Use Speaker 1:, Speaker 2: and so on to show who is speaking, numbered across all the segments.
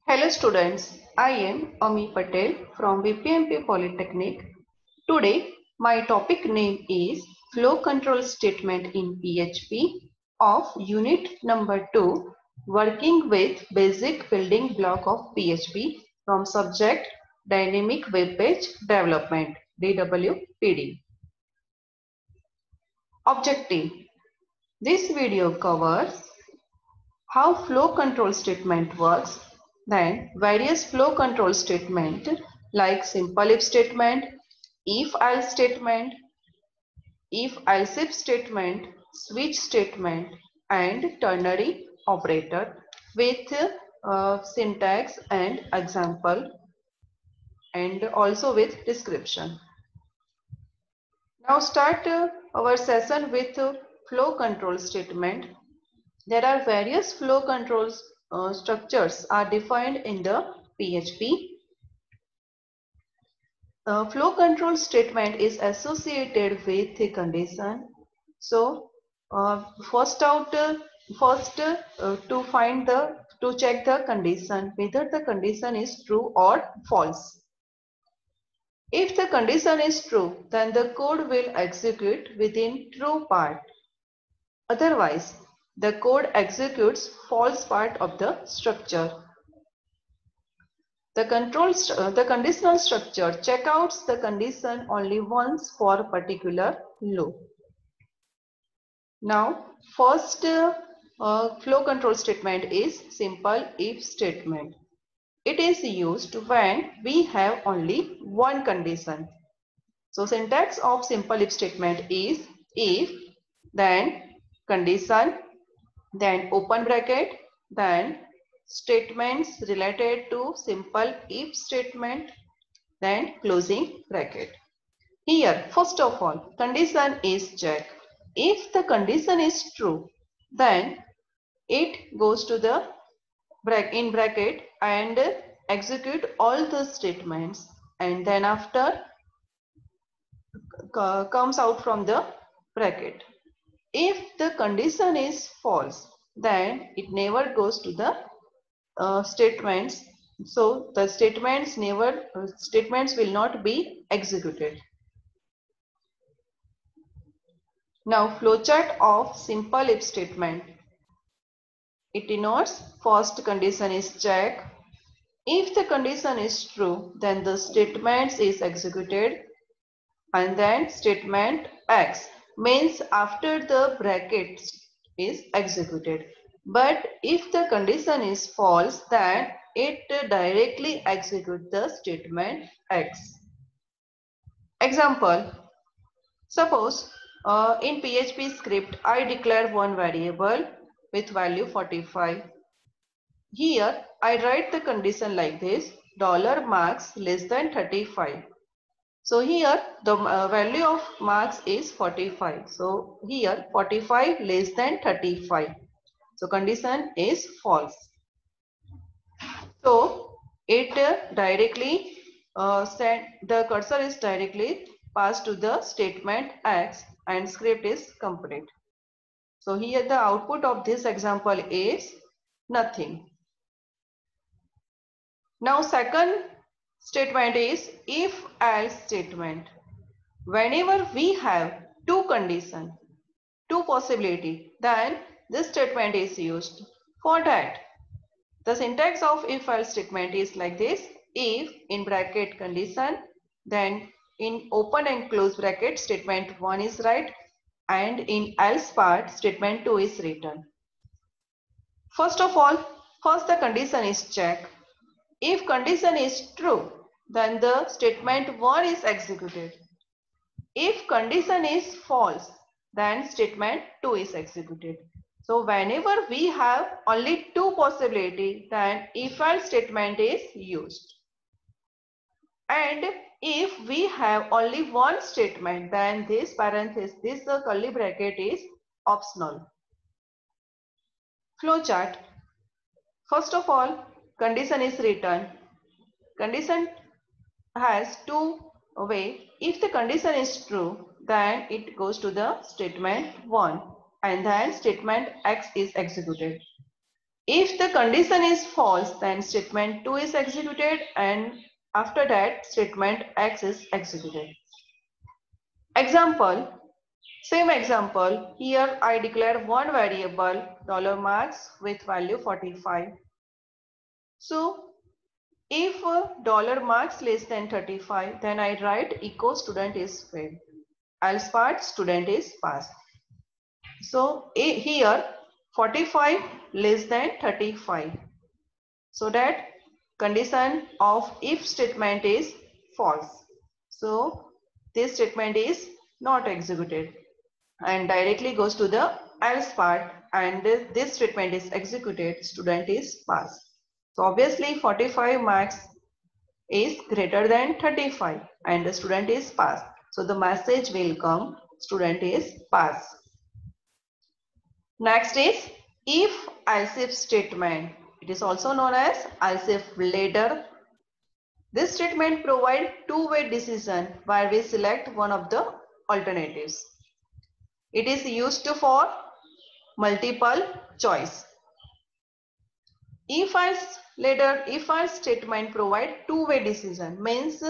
Speaker 1: Hello students, I am Ami Patel from VPMP Polytechnic. Today my topic name is Flow Control Statement in PHP of Unit number 2 Working with Basic Building Block of PHP from Subject Dynamic Web Page Development DWPD. Objective: this video covers how flow control statement works, then various flow control statement like simple if statement, if else statement, if else if statement, switch statement and ternary operator with syntax and example and also with description. Now start our session with flow control statement. There are various flow controls structures are defined in the PHP. Flow control statement is associated with the condition. So first to check the condition whether the condition is true or false. If the condition is true, then the code will execute within true part. Otherwise, the code executes false part of the structure. The conditional structure checkouts the condition only once for a particular loop. Now, first flow control statement is simple if statement. It is used when we have only one condition. So, syntax of simple if statement is if, then condition, then open bracket, then statements related to simple if statement, then closing bracket. Here, first of all, condition is check. If the condition is true, then it goes to the in bracket and execute all the statements, and then after comes out from the bracket. If the condition is false, then it never goes to the statements. So the statements will not be executed. Now flowchart of simple if statement. It denotes first condition is check. If the condition is true, then the statements is executed, and then statement X means after the bracket is executed. But if the condition is false, then it directly executes the statement X. Example: suppose in PHP script I declare one variable with value 45. Here I write the condition like this: $marks less than 35. So here the value of marks is 45. So here 45 less than 35. So condition is false. So it directly the cursor is directly passed to the statement X and script is complete. So here the output of this example is nothing. Now second statement is if else statement. Whenever we have two conditions, two possibility, then this statement is used. For that, the syntax of if else statement is like this: if in bracket condition, then in open and close bracket statement 1 is right, and in else part statement 2 is written. First of all, first the condition is check. If condition is true, then the statement 1 is executed. If condition is false, then statement 2 is executed. So whenever we have only two possibilities, then if else statement is used. And if we have only one statement, then this parenthesis, this curly bracket is optional. Flowchart. First of all, condition is written. Condition has two ways. If the condition is true, then it goes to the statement 1, and then statement X is executed. If the condition is false, then statement 2 is executed, and after that statement X is executed. Example, same example. Here I declare one variable $marks with value 45. So if $marks less than 35, then I write echo student is failed. Else part student is passed. So here 45 less than 35. So that condition of if statement is false. So this statement is not executed and directly goes to the else part, and this statement is executed, student is passed. So obviously 45 marks is greater than 35 and the student is passed. So the message will come, student is passed. Next is if else if statement. It is also known as else if ladder. This statement provides two-way decision where we select one of the alternatives. It is used for multiple choice. If else statement provide two-way decision means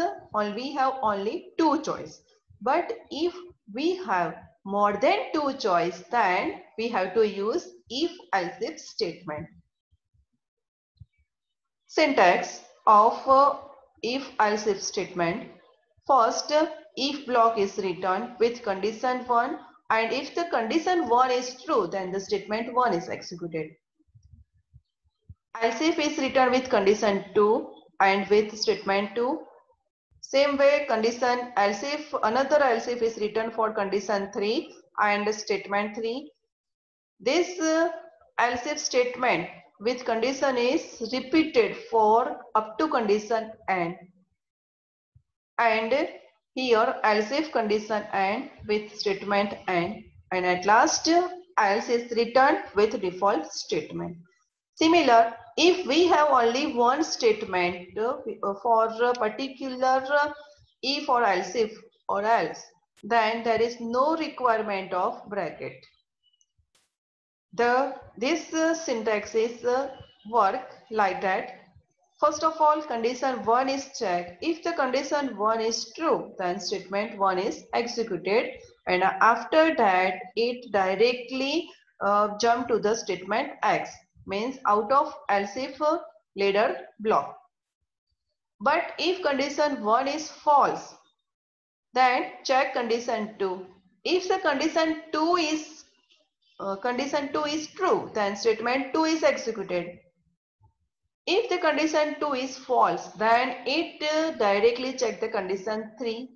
Speaker 1: we have only two choice. But if we have more than two choice, then we have to use if else if statement. Syntax of if else if statement. First, if block is returned with condition 1, and if the condition 1 is true, then the statement 1 is executed. Else if is returned with condition 2 and with statement 2. Same way, condition else if, another else if is returned for condition 3 and statement 3. This else if statement with condition is repeated for up to condition n. And here else if condition n with statement n, and at last else is returned with default statement. Similar, if we have only one statement for a particular if or else if or else, then there is no requirement of bracket. This syntax is work like that. First of all, condition 1 is checked. If the condition 1 is true, then statement 1 is executed, and after that it directly jump to the statement X, means out of else if ladder block. But if condition 1 is false, then check condition 2. If the condition 2 is true, then statement 2 is executed. If the condition 2 is false, then it directly check the condition 3.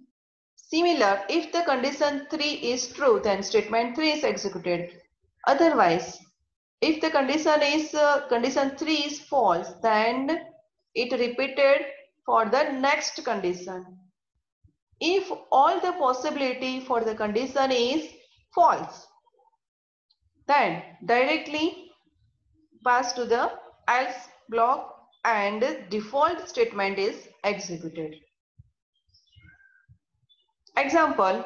Speaker 1: Similar, if the condition 3 is true, then statement 3 is executed. Otherwise, if the condition 3 is false, then it repeated for the next condition. If all the possibility for the condition is false, then directly pass to the else block and default statement is executed. Example,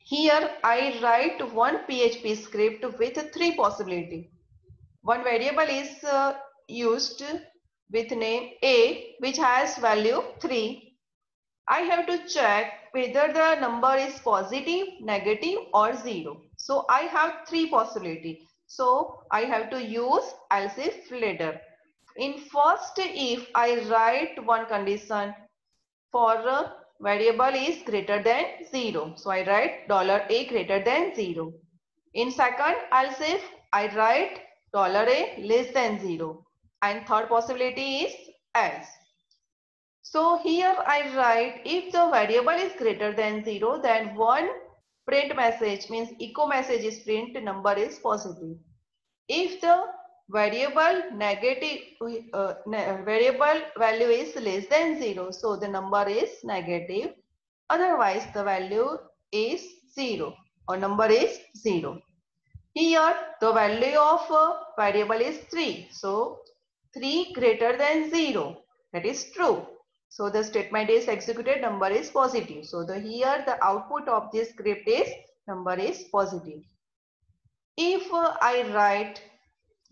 Speaker 1: here I write one PHP script with three possibility. One variable is used with name A, which has value 3. I have to check whether the number is positive, negative or 0. So I have three possibility. So I have to use else if ladder. In first if I write one condition for a variable is greater than 0. So I write $a greater than 0. In second else if I write $a less than 0. And third possibility is else. So here I write if the variable is greater than 0, then one print message means echo message is print, number is positive. If the variable variable value is less than 0, so the number is negative. Otherwise the value is 0 or number is 0. Here the value of variable is 3. So 3 greater than 0, that is true. So the statement is executed, number is positive. So here the output of this script is number is positive. If I write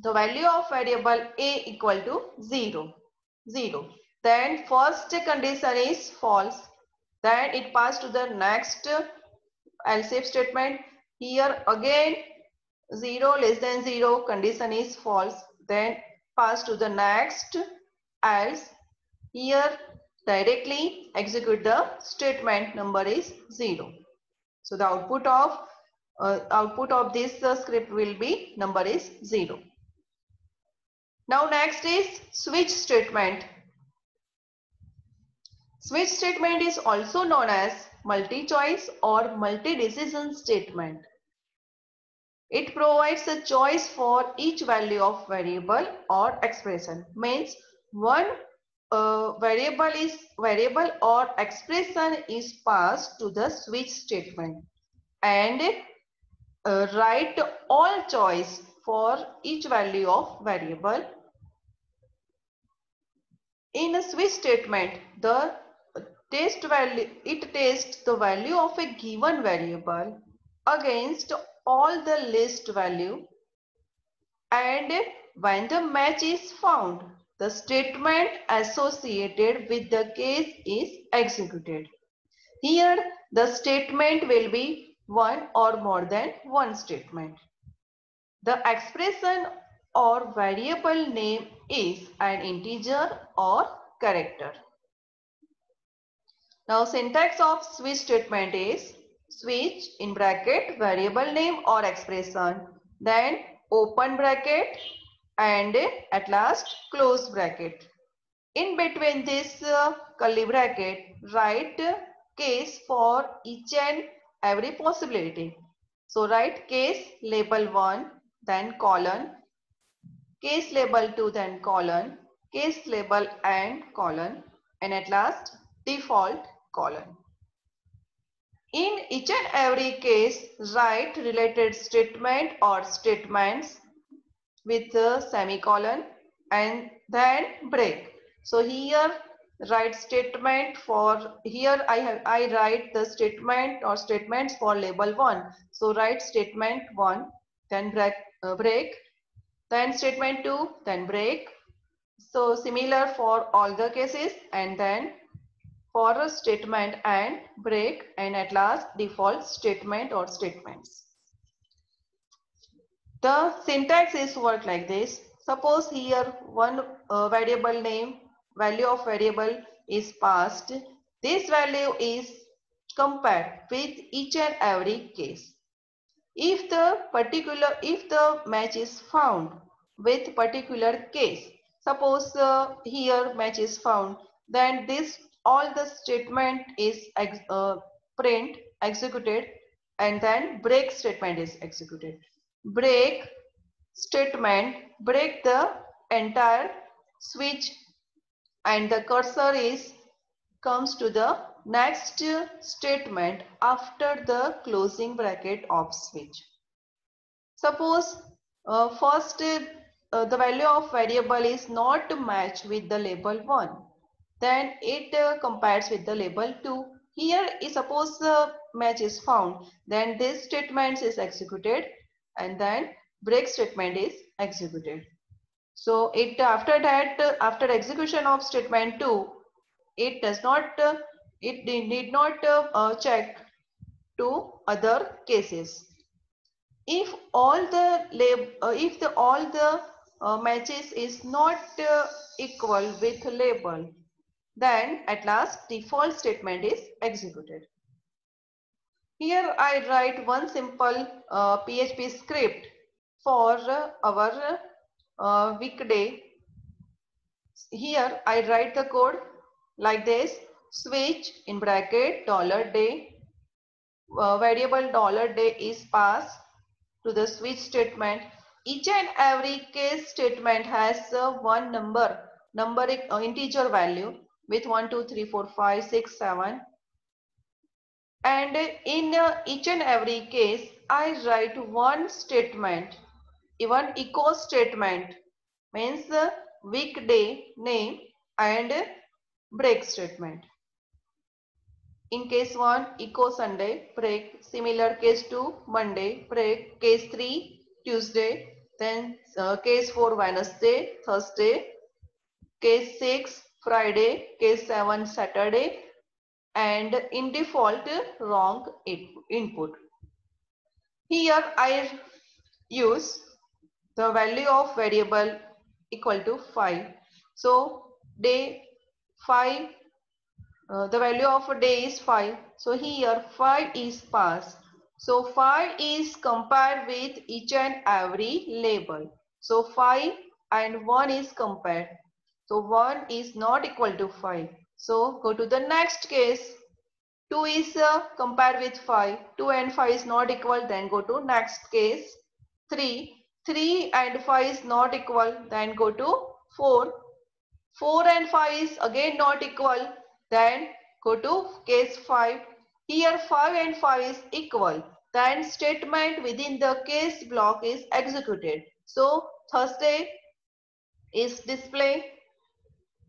Speaker 1: the value of variable a equal to 0, 0. Then first condition is false. Then it pass to the next else if statement. Here again 0 less than 0 condition is false. Then pass to the next else. Here directly execute the statement number is 0. So the output of this script will be number is 0. Now next is switch statement. Switch statement is also known as multi-choice or multi-decision statement. It provides a choice for each value of variable or expression. Means one variable or expression is passed to the switch statement and write all choice for each value of variable. In a switch statement, the it tests the value of a given variable against all the list value, and when the match is found, the statement associated with the case is executed. Here the statement will be one or more than one statement. The expression or variable name is an integer or character. Now syntax of switch statement is switch in bracket variable name or expression, then open bracket and at last close bracket. In between this curly bracket, write case for each and every possibility. So write case label 1, then colon, case label 2, then colon, case label and colon, and at last default colon. In each and every case, write related statement or statements with a semicolon and then break. So here write statement for, here I write the statement or statements for label 1. So write statement 1, then break, then statement 2, then break. So similar for all the cases, and then for a statement and break, and at last default statement or statements. The syntax is work like this. Suppose here one variable name, value of variable is passed. This value is compared with each and every case. If the match is found with particular case, suppose here match is found, then this all the statement is executed, and then break statement is executed. Break statement break the entire switch, and the cursor is comes to the next statement after the closing bracket of switch. Suppose first the value of variable is not matched with the label 1, then it compares with the label 2. Here is suppose the match is found, then this statement is executed and then break statement is executed. So it after that after execution of statement 2, it does not it need not check to other cases. If all the matches is not equal with label, then at last default statement is executed. Here I write one simple PHP script for our weekday. Here I write the code like this: switch in bracket $day, variable $day is passed to the switch statement. Each and every case statement has one integer value with 1, 2, 3, 4, 5, 6, 7. And in each and every case, I write one statement, even echo statement, means weekday name and break statement. In case 1, echo Sunday, break. Similar case 2, Monday, break. Case 3, Tuesday, Then case 4 Wednesday, Thursday, case 6 Friday, case 7 Saturday, and in default wrong input. Here I use the value of variable equal to 5. So day 5, the value of a day is 5. So here 5 is passed. So 5 is compared with each and every label. So 5 and 1 is compared. So 1 is not equal to 5. So go to the next case. 2 is compared with 5. 2 and 5 is not equal. Then go to next case. 3. 3 and 5 is not equal. Then go to 4. 4 and 5 is again not equal. Then go to case 5. Here 5 and 5 is equal. Then statement within the case block is executed. So Thursday is display,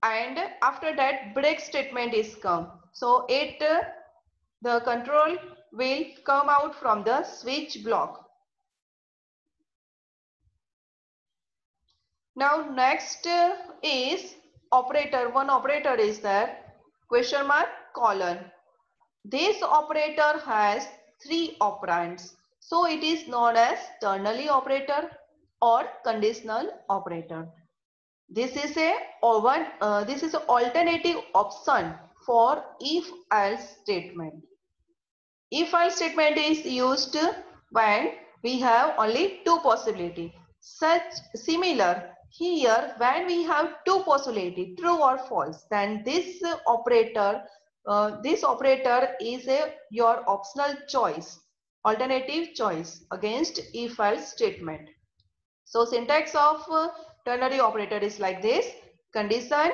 Speaker 1: and after that break statement is come. So the control will come out from the switch block. Now next is operator. One operator is there, question mark colon. This operator has 3 operands. So it is known as ternary operator or conditional operator. This is a alternative option for if-else statement. If-else statement is used when we have only 2 possibilities. Similar here, when we have 2 possibilities, true or false, then this operator is your optional choice, alternative choice against if-else statement. So syntax of ternary operator is like this: condition,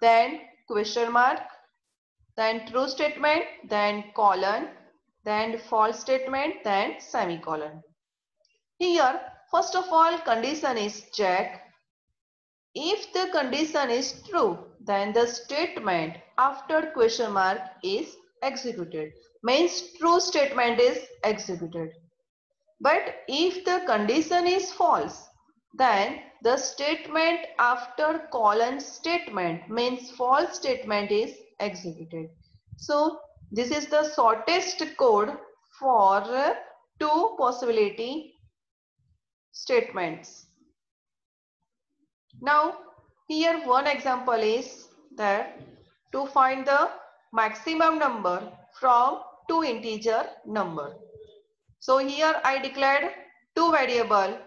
Speaker 1: then question mark, then true statement, then colon, then false statement, then semicolon. Here, first of all, condition is check. If the condition is true, then the statement after question mark is executed. Means true statement is executed. But if the condition is false, then the statement after colon statement means false statement is executed. So this is the shortest code for 2 possibility statements. Now here one example is that to find the maximum number from 2 integer number. So here I declared 2 variable,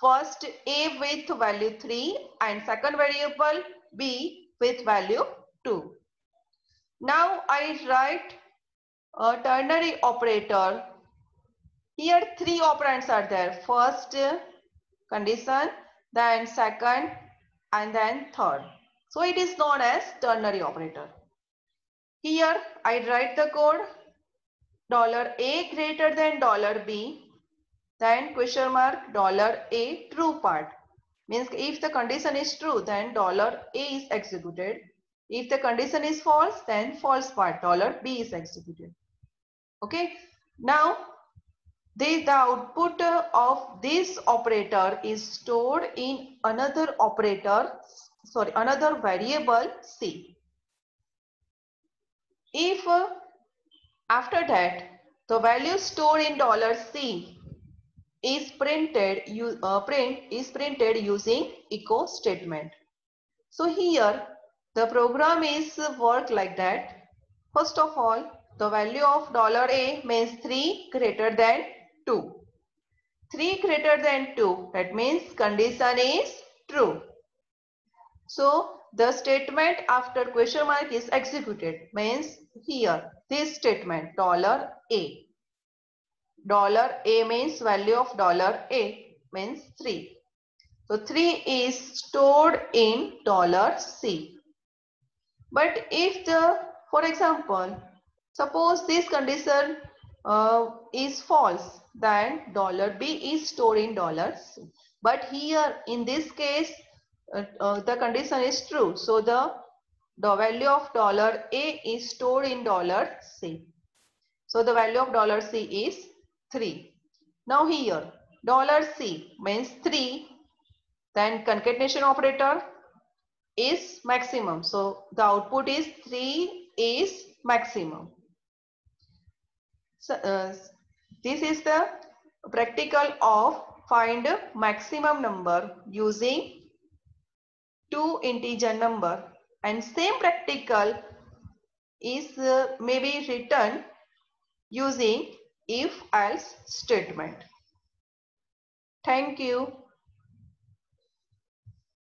Speaker 1: first a with value 3 and second variable b with value 2. Now I write a ternary operator. Here 3 operands are there, first condition, then second, and then third. So it is known as ternary operator. Here I write the code $a greater than $b, then question mark $a true part. Means if the condition is true, then $a is executed. If the condition is false, then false part $b is executed. Okay. Now the output of this operator is stored in another variable c. If after that the value stored in $c is printed using echo statement. So here the program is work like that. First of all, the value of $a means 3 greater than 2. 3 greater than 2, that means condition is true. So the statement after question mark is executed, means here this statement $a. $a means value of $a means 3. So 3 is stored in $c. But if for example, suppose this condition is false, then $b is stored in $c. But here in this case, the condition is true. So the value of $a is stored in $c. So the value of $c is 3. Now here $c means 3 Then concatenation operator is maximum. So the output is 3 is maximum. So, this is the practical of find maximum number using two integer number, and same practical is maybe written using if else statement. Thank you.